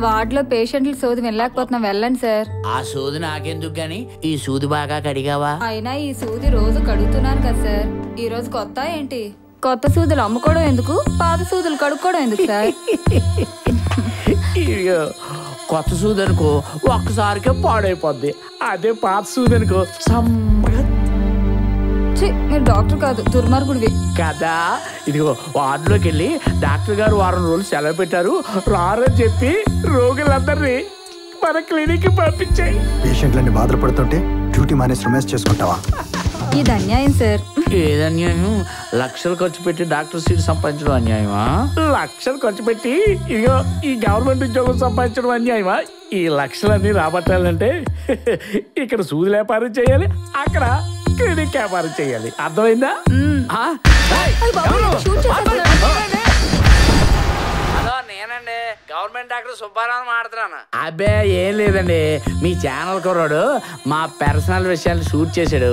వార్డులో పేషెంట్లు సోది వెళ్ళలేకపోతున్నాం, వెళ్ళండి సార్. ఆ సోది నాకెందుకు గాని ఈ సూది బాగా కడిగావా? అయినా ఈ సూది రోజు కడుగుతున్నాను కదా సార్. ఈ రోజు కొత్త ఏంటి? కొత్త సూదులు అమ్ముకోవడం ఎందుకు, పాత సూదులు కడుక్కోవడం ఎందుకు సార్? కొత్త సూది అనుకో ఒక్కసారికే పాడైపోద్ది, అదే పాత సూది అనుకో సమ్మగా. మీరు డాక్టర్ కాదు, దుర్మార్గుడివి కదా. ఇదిగో వార్డులోకి వెళ్ళి డాక్టర్ గారు వారం రోజులు సెలవు పెట్టారు, రారని చెప్పి రోగులందరినీ మన క్లినిక్ పంపించాయి. పేషెంట్లన్నీ బాధపడుతుంటే డ్యూటీ మానేసి రొమాన్స్ చేసుకుంటావా? ఇది అన్యాయం సార్. ఏది అన్యాయం? లక్షలు ఖర్చు పెట్టి డాక్టర్ సీట్ సంపాదించడం అన్యాయమా? లక్షలు ఖర్చు పెట్టి ఇదిగో ఈ గవర్నమెంట్ ఉద్యోగం సంపాదించడం అన్యాయమా? ఈ లక్షలన్నీ రాబట్టాలంటే ఇక్కడ సూది వ్యాపారం చేయాలి, అక్కడ క్లినిక్ వ్యాపారం చేయాలి. అర్థమైందా? నేనండి గవర్నమెంట్ డాక్టర్ సుబ్బారావు మాట్లాడుతున్నాను. అబ్బే ఏం లేదండి, మీ ఛానల్ కుర్రాడు మా పర్సనల్ విషయాలు షూట్ చేశాడు,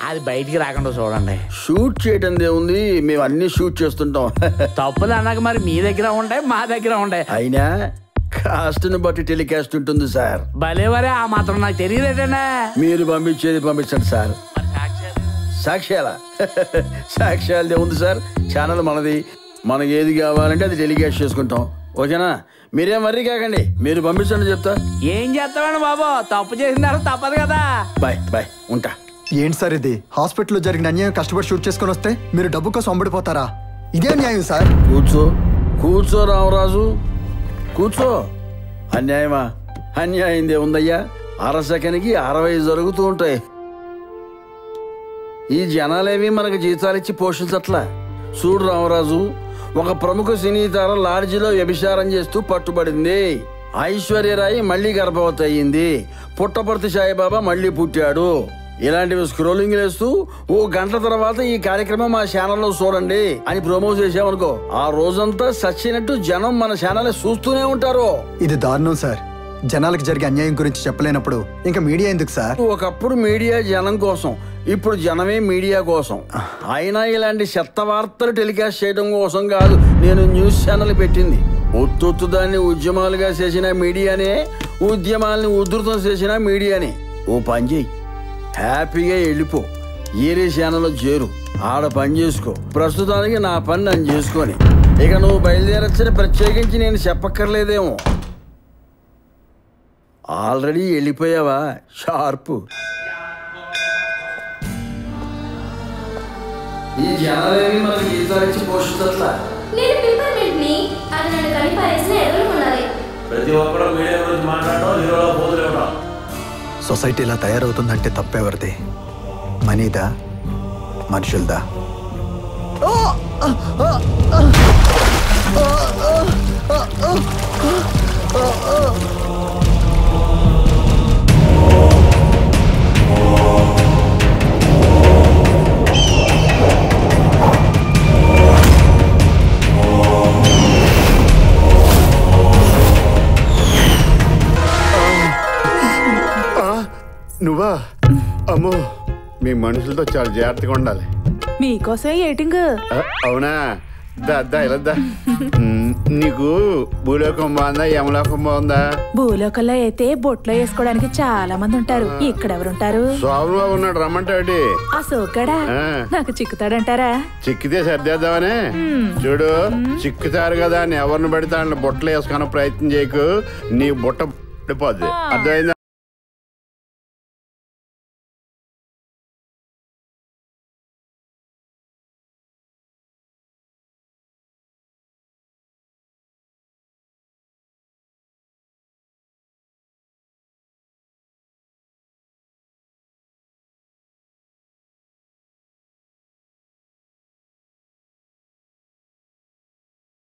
అది బయటికి రాకుండా చూడండి. షూట్ చేయడం ఏముంది, మేము అన్ని షూట్ చేస్తుంటాం. తప్పులు అన్నాక మరి మీ దగ్గర ఉంటాయి, మా దగ్గర ఉంటాయి. అయినా కాస్ట్ని బట్టి టెలికాస్ట్ ఉంటుంది సార్. భలేవరే, ఆ మాత్రం నాకు తెలియలేదన్నా. మీరు పంపించేది పంపించండి సార్. సాక్ష్యాల సాక్ష్యాలది ఏముంది సార్, ఛానల్ మనది, మనకి ఏది కావాలంటే అది టెలికాస్ట్ చేసుకుంటాం. ఓకేనా? మీరేం వర్రీ కాకండి, మీరు పంపించండి చెప్తా. ఏం చేస్తామండి బాబు, తప్పు చేసిన తప్పదు కదా. బాయ్ బాయ్, ఉంటా. ఏంటి సార్ ఇది? హాస్పిటల్లో జరిగిన అన్యాయం కష్టపడి షూట్ చేసుకొని వస్తే మీరు డబ్బు కోసం అమ్ముడిపోతారా? ఇదే అన్యాయం సార్. కూర్చో కూర్చో రామరాజు, కూర్చో. అన్యాయమా? అన్యాయం ఏముందయ్యా, అరసెకనికి 60 జరుగుతూ ఉంటాయి. ఈ జనాలేవి మనకు జీతాలిచ్చి పోషించట్లా. చూడు రామరాజు, ఒక ప్రముఖ సినీ తార లాడ్జిలో వ్యభిచారం చేస్తూ పట్టుబడింది. ఐశ్వర్యరాయ్ మళ్లీ గర్భవతి అయ్యింది. పుట్టపర్తి సాయిబాబా మళ్లీ పుట్టాడు. ఇలాంటివి స్క్రోలింగ్ వేస్తూ ఓ గంట తర్వాత ఈ కార్యక్రమం మా ఛానల్లో చూడండి అని ప్రమోట్ చేసామనుకో, ఆ రోజంతా సచ్చినట్టు జనం మన ఛానల్ చూస్తూనే ఉంటారు. ఇది దారుణం సార్. జనాలకు జరిగే అన్యాయం గురించి చెప్పలేనప్పుడు ఇంకా మీడియా ఎందుకు సార్? ఒకప్పుడు మీడియా జనం కోసం, ఇప్పుడు జనమే మీడియా కోసం. అయినా ఇలాంటి చెత్త వార్తలు టెలికాస్ట్ చేయడం కోసం కాదు నేను న్యూస్ ఛానల్ పెట్టింది. ఒత్తొత్తు దాన్ని ఉద్యమాలుగా చేసిన మీడియానే, ఉద్యమాల్ని ఉధృతం చేసిన మీడియానే. ఓ పని చేయి, హ్యాపీగా వెళ్ళిపో, ఏరే ఛానల్లో చేరు, ఆడ పని చేసుకో. ప్రస్తుతానికి నా పని నన్ను చేసుకొని ఇక నువ్వు బయలుదేరచ్చని ప్రత్యేకించి నేను చెప్పక్కర్లేదేమో. Already వెళ్ళిపోయావా sharp? ఈ జనాలేవి మనకి జీతాలిచ్చి పోషించట్లా. నేను పిపర్మెంట్ ని, అది నన్ను కనిపారేసిన ఎదురు ఉండాలి. ప్రతి ఒక్కరు మీడియా గురించి మాట్లాడడం, హీరోలో పోతులు ఇవ్వడం. సొసైటీ ఇలా తయారవుతుందంటే తప్పెవరిది? మనీదా, మనుషులదా? నువ్వా? అమ్మో, మీ మనుషులతో చాలా జాగ్రత్తగా ఉండాలి. మీకోసం ఏటింగ్. అవునా? దా ఇలా దా. నీకు భూలోకం బాగుందా, యమలోకం బాగుందా? భూలోకంలో అయితే బొట్లో వేసుకోవడానికి చాలా మంది ఉంటారు. ఇక్కడ ఎవరుంటారు? స్వామిబాబు ఉన్నాడు, రమ్మంటాడు. ఆ సోగ్గాడా నాకు చిక్కుతాడంటారా? చిక్కితే సర్దేద్దామనే. చూడు, చిక్కుతారు కదా అని ఎవరిని పడితే వాళ్ళని బొట్టలు వేసుకునే ప్రయత్నం చేయకు, నీ బుట్ట పడిపోద్ది. అర్థమైందా?